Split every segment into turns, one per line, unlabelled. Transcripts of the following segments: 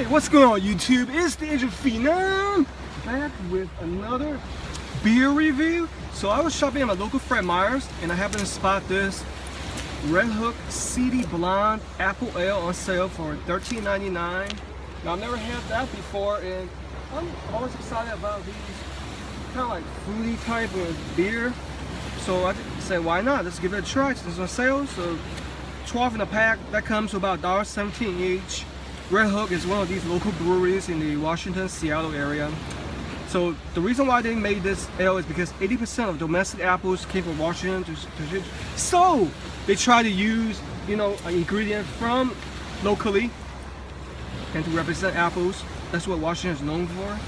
Hey, what's going on YouTube? It's the Agent Phenom back with another beer review. So I was shopping at my local Fred Meyer's and I happened to spot this Red Hook Seedy Blonde Apple Ale on sale for $13.99. Now I've never had that before and I'm always excited about these kind of like fruity type of beer. So I said, why not? Let's give it a try. It's on sale, so 12 in a pack. That comes to about $1.17 each. Red Hook is one of these local breweries in the Washington, Seattle area. So the reason why they made this ale is because 80% of domestic apples came from Washington. So they try to use, you know, an ingredient from locally and to represent apples. That's what Washington is known for.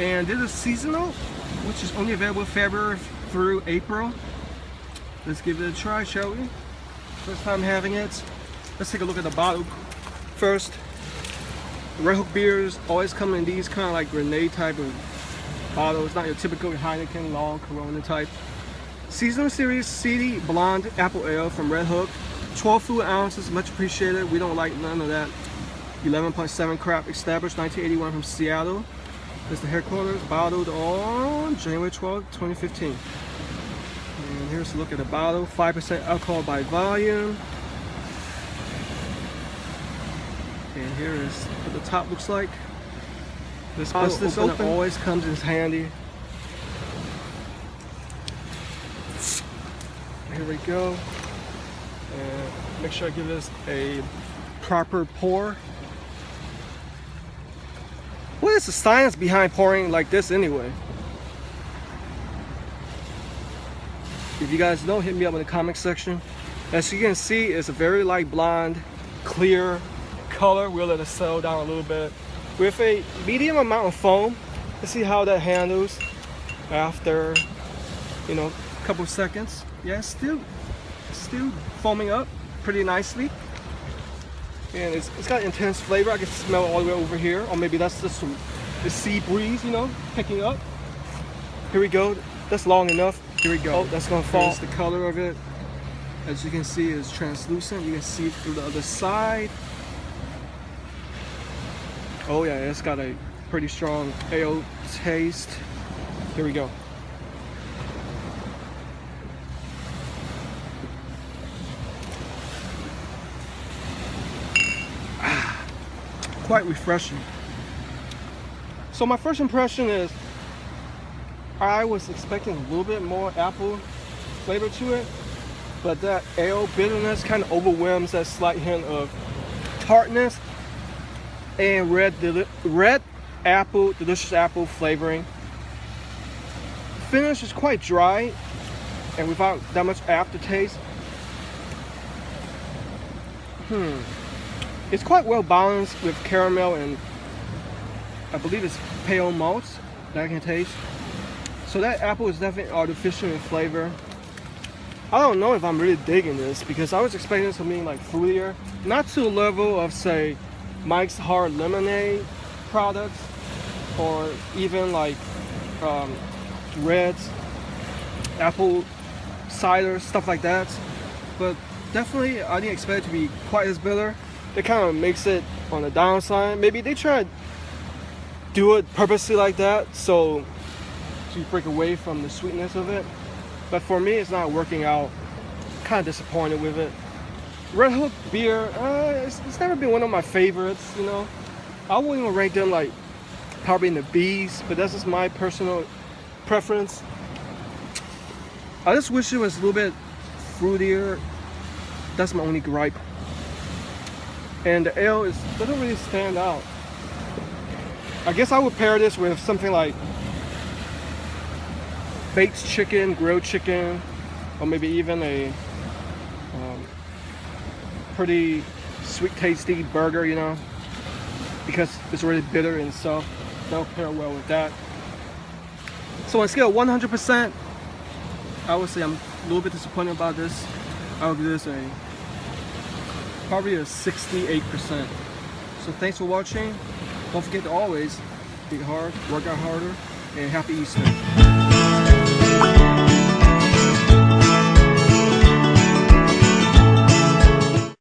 And this is seasonal, which is only available February through April. Let's give it a try, shall we? First time having it. Let's take a look at the bottle first. Red Hook beers always come in these kind of like grenade type of bottles, not your typical Heineken long Corona type. Seasonal series Seedy Blonde Apple Ale from Red Hook. 12 fluid ounces, much appreciated. We don't like none of that 11.7 crap. Established 1981 from Seattle. This is the headquarters, bottled on January 12, 2015. And here's a look at the bottle. 5% alcohol by volume. And here is what the top looks like. This bottle opener always comes in handy. Here we go. And make sure I give this a proper pour. What is the science behind pouring like this anyway? If you guys know, hit me up in the comment section. As you can see, it's a very light blonde, clear color. We'll let it settle down a little bit with a medium amount of foam. Let's see how that handles after, you know, a couple of seconds. Yeah, it's still foaming up pretty nicely. And it's got intense flavor. I can smell it all the way over here. Or maybe that's just the sea breeze, you know, picking up. Here we go. That's long enough. Here we go. Oh, that's gonna fall. Here's the color of it. As you can see, it's translucent. You can see it through the other side. Oh yeah, it's got a pretty strong ale taste. Here we go. Quite refreshing. So my first impression is I was expecting a little bit more apple flavor to it, but that ale bitterness kind of overwhelms that slight hint of tartness and red apple, delicious apple flavoring. Finish is quite dry and without that much aftertaste. It's quite well balanced with caramel and I believe it's pale malts that I can taste. So that apple is definitely artificial in flavor. I don't know if I'm really digging this because I was expecting something like fruitier. Not to the level of, say, Mike's Hard Lemonade products or even like Red's apple cider, stuff like that. But definitely I didn't expect it to be quite as bitter. It kind of makes it on the downside. Maybe they try to do it purposely like that so to break away from the sweetness of it. But for me, it's not working out. Kind of disappointed with it. Red Hook beer, it's never been one of my favorites, you know. I wouldn't even rank them like probably in the B's, but that's just my personal preference. I just wish it was a little bit fruitier. That's my only gripe. And the ale doesn't really stand out. I guess I would pair this with something like baked chicken, grilled chicken, or maybe even a pretty sweet tasty burger, you know, because it's really bitter and so that'll pair well with that. So on a scale of 100%, I would say I'm a little bit disappointed about this. I'll give this probably a 68%. So thanks for watching. Don't forget to always eat hard, work out harder, and happy Easter.